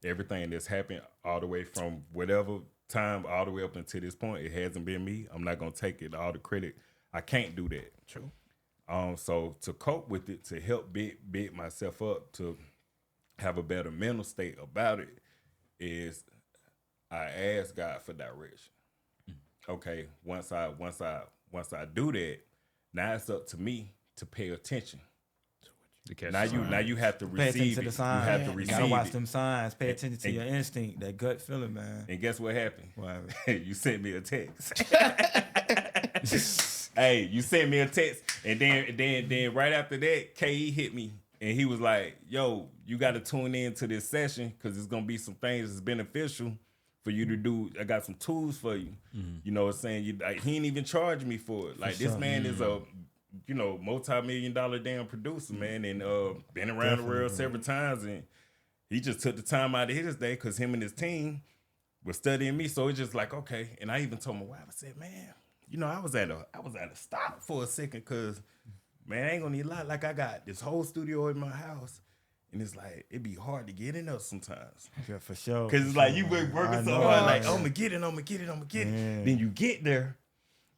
Everything that's happened all the way from whatever time all the way up until this point, it hasn't been me. I'm not gonna take it all the credit. I can't do that. True. So to cope with it, to help big myself up, to have a better mental state about it, is I ask God for direction. Okay, once I do that, now it's up to me to pay attention. Now you have to Pay attention receive to it. the signs. You have to You receive gotta watch it. them signs. Pay attention to your instinct, that gut feeling, man. And guess what happened? What happened? You sent me a text. Hey, you sent me a text, and then right after that, KE hit me, and he was like, "Yo, you got to tune in to this session because it's gonna be some things that's beneficial for you to do. I got some tools for you. You know what I'm saying? Like, he ain't even charge me for it. Like, this man is a, you know, multi-million-dollar damn producer, man, and been around the world several times, and he just took the time out of his day because him and his team was studying me. So it's just like, okay. And I even told my wife, I said, man, you know, I was at a stop for a second because, man, I ain't gonna need a lot. Like, I got this whole studio in my house, and it's like, it'd be hard to get in there sometimes. Yeah, for sure. Because it's like, you been working so hard, like, I'm gonna get it. Yeah. Then you get there,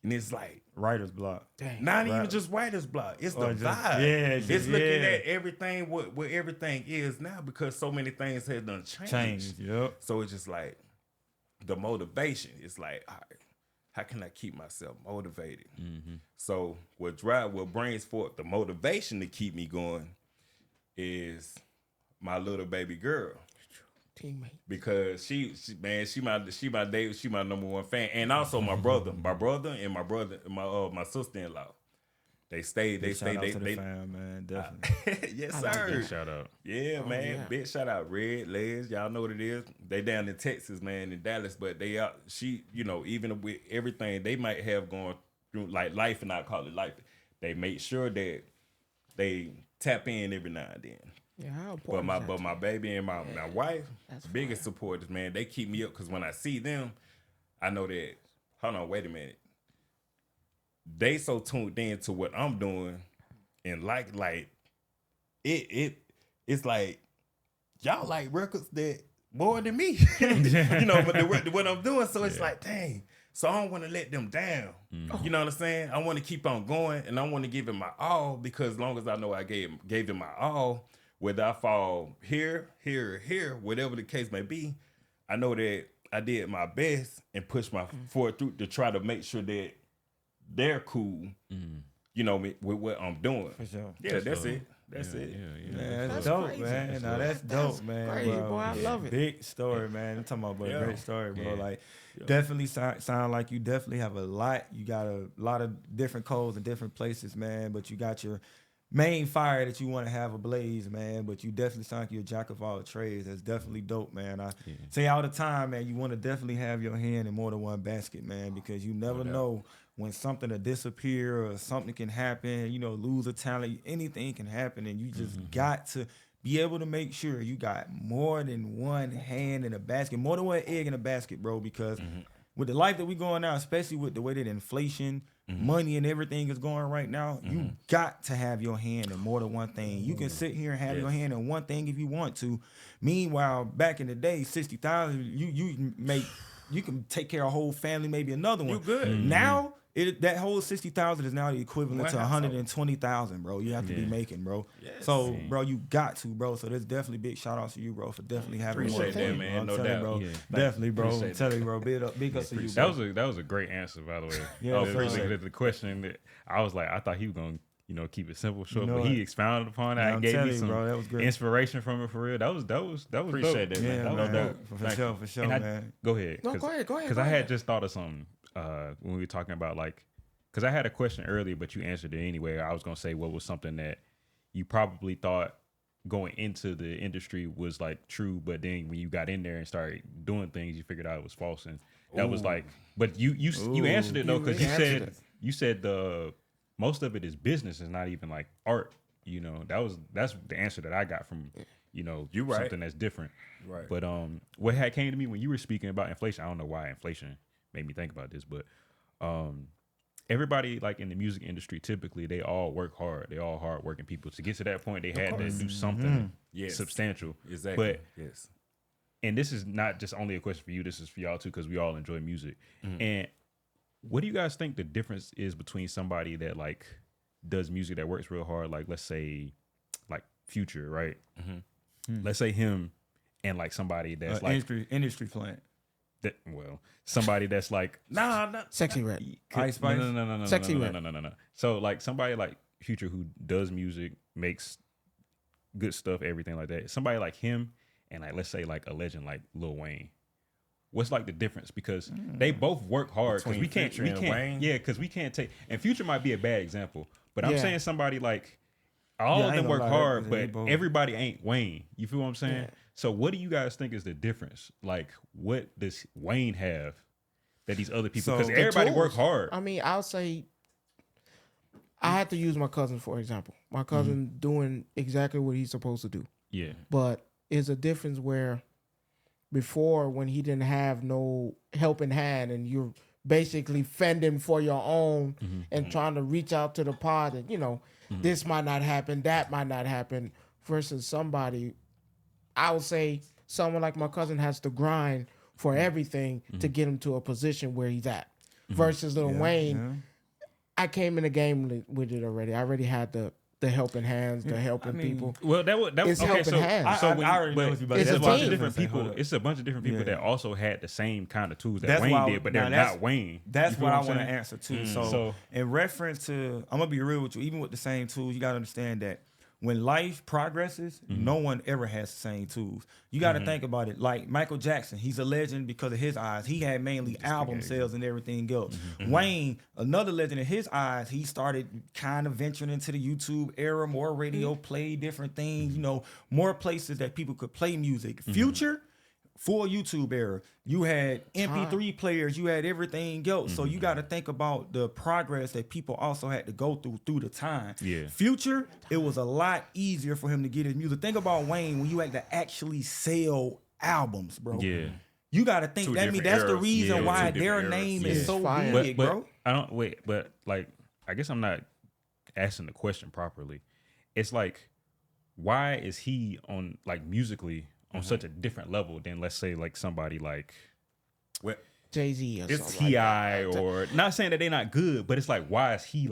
and it's like, Writer's block. Dang. not even just writer's block. It's the Or just- vibe. yeah, It's looking yeah. at everything, what everything is now, because so many things have done changed. Change. Yep. So it's just like the motivation. It's like, all right, how can I keep myself motivated? So what brings forth the motivation to keep me going is my little baby girl. Teammate. Because she my number one fan, and also my brother, and my sister-in-law. They stayed. Shout out to the fam, man. Definitely. Yes, like sir. Shout out. Yeah, man. yeah. Big shout out, Red Les. Y'all know what it is. They down in Texas, man, in Dallas, but they out. She, you know, even with everything they might have going through, like life, and I call it life. They make sure that they tap in every now and then. Yeah, how But important my baby and my wife, That's biggest supporters, man. They keep me up because when I see them, I know that. Hold on, wait a minute. They so tuned in to what I'm doing, and like it's like y'all like records that more than me, you know. But what I'm doing, so it's like, dang. So I don't want to let them down. You know what I'm saying? I want to keep on going, and I want to give it my all, because as long as I know I gave it my all, whether I fall here, whatever the case may be, I know that I did my best and pushed my forward through to try to make sure that they're cool, you know, with what I'm doing. For sure. Yeah, that's it. That's it. Yeah. Man, that's That's dope, crazy. man. No, that's dope, man. crazy, bro. boy. I love it. Big story, man. I'm talking about a Yeah. great story, bro. Yeah. Like, definitely sound like you definitely have a lot. You got a lot of different codes in different places, man. But you got your main fire that you want to have ablaze, man. But you definitely sound like you're a jack of all trades. That's definitely dope, man. I say all the time, man, you want to definitely have your hand in more than one basket, man, because you never know when something will disappear or something can happen, you know, lose a talent, anything can happen, and you just got to be able to make sure you got more than one hand in a basket, more than one egg in a basket, bro, because with the life that we going now, especially with the way that inflation, money and everything is going right now, you got to have your hand in more than one thing. You can sit here and have your hand in one thing if you want to. Meanwhile, back in the day, 60,000, you make you can take care of a whole family, maybe another one. You good. Now that whole 60,000 is now the equivalent One to household. 120,000, bro. You have to be making, bro. Yes. So, bro, you got to, bro. So there's definitely big shout outs to you, bro, for definitely having Appreciate more. that, man. I'm No telling you, doubt. bro. Yeah. Definitely, bro. I'm Appreciate telling you, bro. Big up to you, That bro. was a great answer, by the way. Yeah, The question that I was like, I thought he was gonna, keep it simple, short, You know but he what? expounded upon that Yeah, and I'm gave telling me you, some bro, that was great. inspiration from it for real. That was Appreciate dope. that, Yeah, man. man. dope. For sure, And I- man. Go ahead. No, go ahead. Because I had just thought of something when we were talking about because I had a question earlier, but you answered it anyway. I was gonna say what was something that you probably thought going into the industry was true, but then when you got in there and started doing things, you figured out it was false, and that was But you answered it though, because you said the most of it is business, and not even art. That's the answer that I got from You right. something that's different. Right. But what had came to me when you were speaking about inflation, I don't know why inflation made me think about this, but everybody in the music industry, typically they all work hard. They all hardworking people. To get to that point, they had to do something substantial. Exactly. But yes. and this is not just only a question for you. This is for y'all too, because we all enjoy music. And what do you guys think the difference is between somebody that does music that works real hard, let's say Future, right? Let's say him, and somebody that's industry plant. Somebody that's Nah. Sexy Red. Ice Spice? No. Sexy Red. No. So somebody like Future who does music, makes good stuff, everything like that. Somebody like him, and let's say a legend like Lil Wayne. What's the difference? Because they both work hard. Because we can't, Wayne? yeah. Because we can't take. And Future might be a bad example, but I'm Yeah. saying somebody all of I ain't them work gonna lie, hard, they but both- everybody ain't Wayne. You feel what I'm saying? Yeah. So what do you guys think is the difference? What does Wayne have that these other people? So- Because The everybody work tools. hard. I mean, I'll say I had to use my cousin for example. My cousin doing exactly what he's supposed to do. Yeah. But it's a difference where before, when he didn't have no helping hand and you're basically fending for your own and trying to reach out to the pod and this might not happen, that might not happen, versus somebody, I would say someone like my cousin has to grind for everything to get him to a position where he's at. Versus Lil Wayne, I came in the game with it already. I already had the helping hands, the helping people. Well, that It's okay. helping So, hands. so I when, already know but what you about to It's it's a a bunch team. of different people. Hold up. It's a bunch of different people Yeah. that also had the same kind of tools that That's Wayne why- did, but now they're that's- not Wayne. That's You feel what I I'm want to saying? answer too. So- So, in reference to, I'm gonna be real with you. Even with the same tools, you gotta understand that when life progresses, no one ever has the same tools. You got to think about it. Like Michael Jackson, he's a legend because of his eyes. He had mainly album sales and everything else. Wayne, another legend in his eyes, he started kind of venturing into the YouTube era, more radio play, different things, more places that people could play music. Future, full YouTube era. You had MP3 players, you had everything else. So you got to think about the progress that people also had to go through the time. Yeah. Future, it was a lot easier for him to get his music. Think about Wayne when you had to actually sell albums, bro. Yeah. You got to think Two that different that's the eras. reason Yeah, why two their different name eras. is Yeah. so Fire. big, but bro. I don't wait, but I guess I'm not asking the question properly. It's why is he on musically on such a different level than, let's say, somebody Well, Jay-Z or it's something T.I. like that. or not saying that they're not good, but it's why is he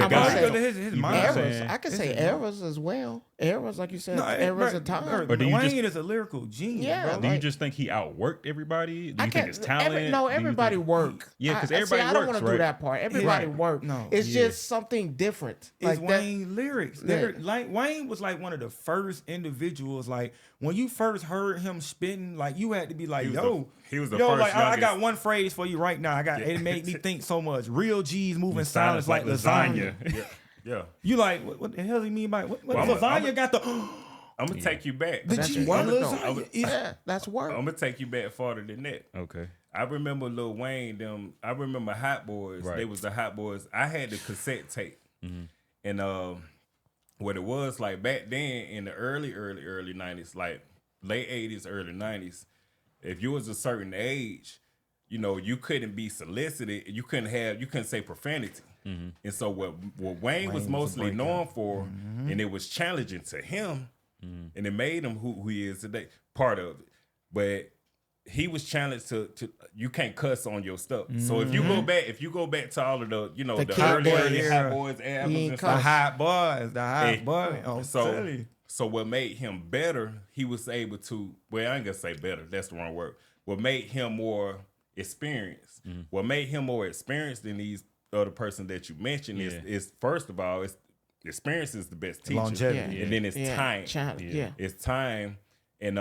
I'm guys gonna say don't- his you know mind- what I'm Eras. saying? I could It's say his eras as well. Eras, like you said, No, eras bro, of time. bro, Or do you Wayne just- is a lyrical genius, Yeah, bro. Do you like- just think he outworked everybody? Do you think it's talent? Do you everybody think- work. Yeah, 'cause I everybody I don't works, want to right? do that part. Everybody Right. work. No. It's Yeah. just something different. It's Like that. Wayne lyrics. Yeah. Wayne was one of the first individuals. When you first heard him spitting, you had to be like, he was the yo, first I got youngest- one phrase for you right now. It made me think so much. Real G's moving silence Silence like lasagna. yeah. You what the hell does he mean by what Well, lasagna got the I'm gonna take you back. the That's G work, in though. lasagna? Yeah, that's work. I'm gonna take you back farther than that. Okay. I remember Lil Wayne. I remember Hot Boys. Right. They was the Hot Boys. I had the cassette tape, and what it was back then in the early '90s, late '80s, early '90s. If you was a certain age, you couldn't be solicited. You couldn't say profanity. And so what Wayne was mostly known for, and it was challenging to him, and it made him who he is today. Part of it, but he was challenged to you can't cuss on your stuff. So if you go back to all of the the early Hot Boys albums and the stuff, Hot Boys. So what made him better? He was able to. Well, I ain't gonna say better. That's the wrong word. What made him more experienced? What made him more experienced than these other person that you mentioned is first of all, it's experience is the best teacher, longevity, and then it's time. It's time, and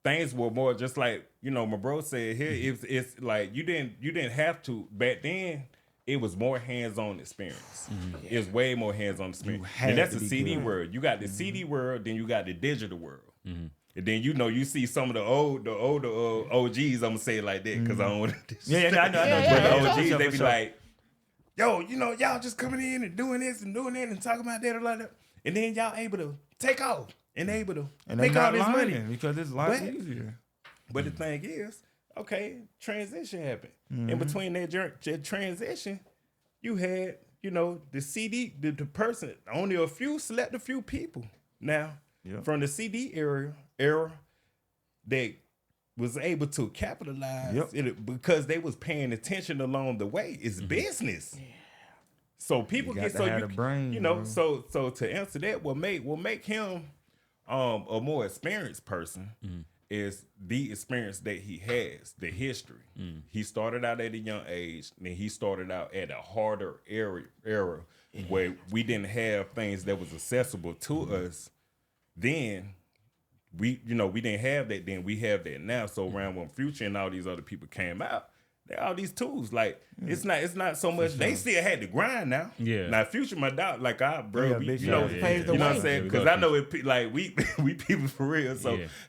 things were more just like my bro said here. It's like you didn't have to back then. It was more hands-on experience. It's way more hands-on experience, and that's the CD world. You got the CD world, then you got the digital world. And then you see some of the older OGs. I'm gonna say it like that because I don't want to. I know. But the OGs, they be like, yo, y'all just coming in and doing this and doing that and talking about that and like that, and then y'all able to take off and able to make all this money because it's a lot easier. But the thing is, okay, transition happened. In between that transition, you had the CD, the person, only select a few people now from the CD era that was able to capitalize it because they was paying attention along the way. It's business. So people get so to answer that, what make him a more experienced person is the experience that he has, the history. He started out at a young age, then he started out at a harder era where we didn't have things that was accessible to us. Then we didn't have that then. We have that now. So around when Future and all these other people came out, they all these tools. Like it's not so much. They still had to grind now. Yeah. Now Future, my dog, like I bro, you know what I'm saying? Because I know it like we people for real.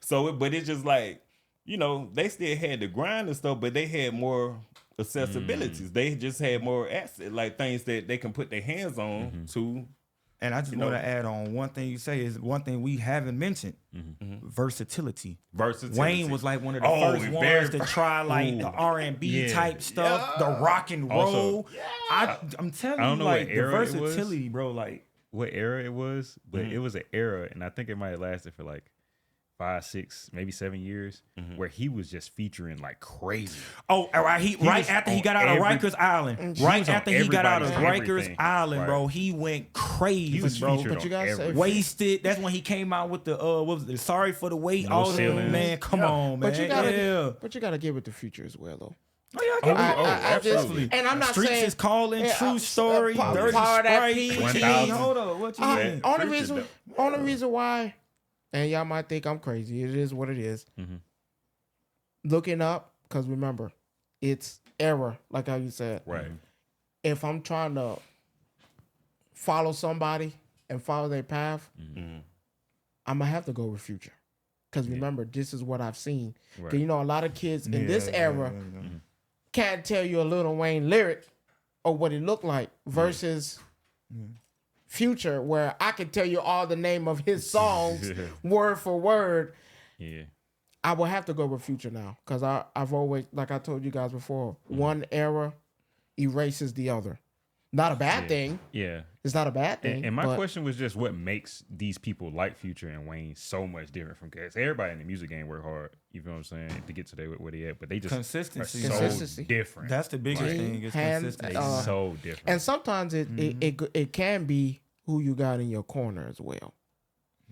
So but it's just like they still had to grind and stuff, but they had more accessibilities. They just had more asset, like things that they can put their hands on to. And I just want to add on one thing you say is one thing we haven't mentioned: versatility. Wayne was like one of the first ones to try like the R&B type stuff, the rock and roll. Also, I'm telling you, like the versatility, bro. Like what era it was, but it was an era, and I think it might have lasted for like 5, 6, maybe 7 years, where he was just featuring like crazy. Oh, right after he got out of Rikers Island. Right after he got out of Rikers Island, bro, he went crazy, he was bro. But you guys say Wasted. That's when he came out with the what was it? Sorry for the wait. All man, come on, man. But you gotta give it the Future as well, though. Absolutely. And I'm not Streets saying is calling, True Story, Dirty Sprite. Hold on, what you mean? Only reason why. And y'all might think I'm crazy. It is what it is. Looking up, because remember, it's error, like how you said. Right. If I'm trying to follow somebody and follow their path, I'm going to have to go with Future. Because remember, this is what I've seen. Because, a lot of kids in this era can't tell you a Lil Wayne lyric or what it looked like versus... Future, where I can tell you all the name of his songs word for word. Yeah, I will have to go with Future now because I've always, like I told you guys before, one era erases the other. Not a bad thing. Yeah, it's not a bad thing. And my question was just what makes these people like Future and Wayne so much different from cats? Everybody in the music game work hard. You know what I'm saying? To get to where they at, but they just consistency. So different. That's the biggest thing. Is consistency. So different. And sometimes it can be who you got in your corner as well.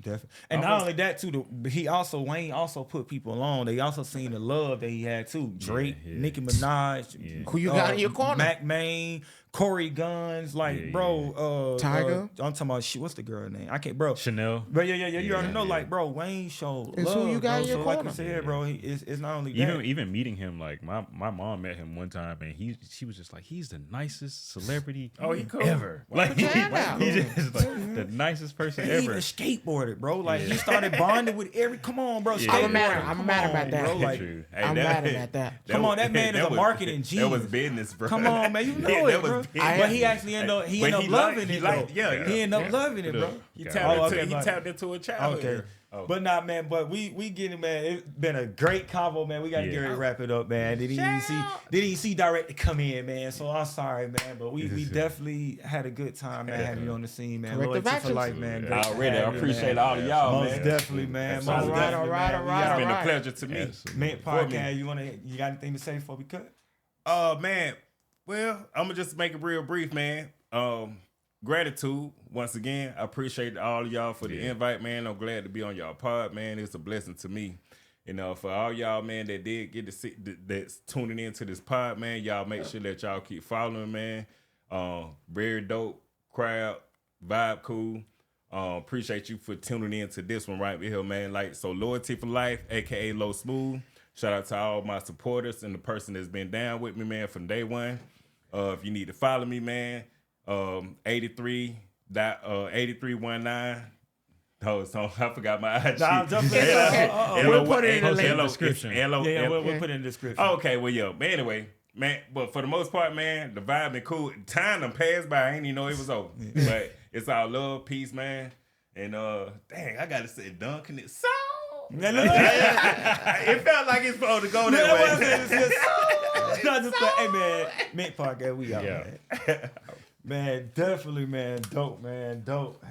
Definitely. And not only that too, Wayne also put people on. They also seen the love that he had too. Drake, Nicki Minaj, who you got in your corner? Mac Main, Corey Guns, bro. Tiger. I'm talking about what's the girl name? I can't, bro. Chanel. But you already know, like, bro, Wayne showed it's love. Who you got in your corner? Like you said, bro, it's not only that. Even meeting him, like my mom met him one time, and she was just like, he's the nicest celebrity ever. Like he's just like the nicest person ever. He even skateboarded, bro. Like he started bonding with every. Come on, bro. I'm mad about that. Bro. Like, I'm mad about that. Come on, that man is a marketing genius. That was business, bro. Come on, man, you know it, bro. But he actually ended up loving it. He ended up loving it, bro. He tapped into a childhood. Oh. But nah, man. But we getting, man. It's been a great convo, man. We gotta get ready to wrap it up, man. Didn't even see direct to come in, man. So I'm sorry, man. But we definitely had a good time, man. Having you on the scene, man. Loyalty for life, man. Great to Already, I have you, appreciate man. all of y'all, Most man. definitely, man. All Most right, definitely, all right, man. all We right, got It's been all a right. pleasure to me. Mint podcast. You got anything to say before we cut? Man, well, I'm gonna just make it real brief, man. Gratitude once again. I appreciate all of y'all for the invite, man. I'm glad to be on y'all pod, man. It's a blessing to me. For all y'all, man, that did get to see that's tuning into this pod, man. Y'all make sure that y'all keep following, man. Very dope crowd, vibe cool. Appreciate you for tuning in to this one right here, man. Loyalty for Life, aka Low Smooth. Shout out to all my supporters and the person that's been down with me, man, from day one. If you need to follow me, man, 8319. Oh, so I forgot my IG. Nah, jump in. We'll put it in the link. Description. We'll put it in the description. Okay, well, yo. But anyway, man, but for the most part, man, the vibe been cool. Time done passed by. I ain't even know it was over. But it's all love, peace, man. And dang, I gotta say Duncan it so. It felt like it's supposed to go that way. Hey, man, Mint Podcast, we out, man. Man, definitely, man. Dope, man. Dope.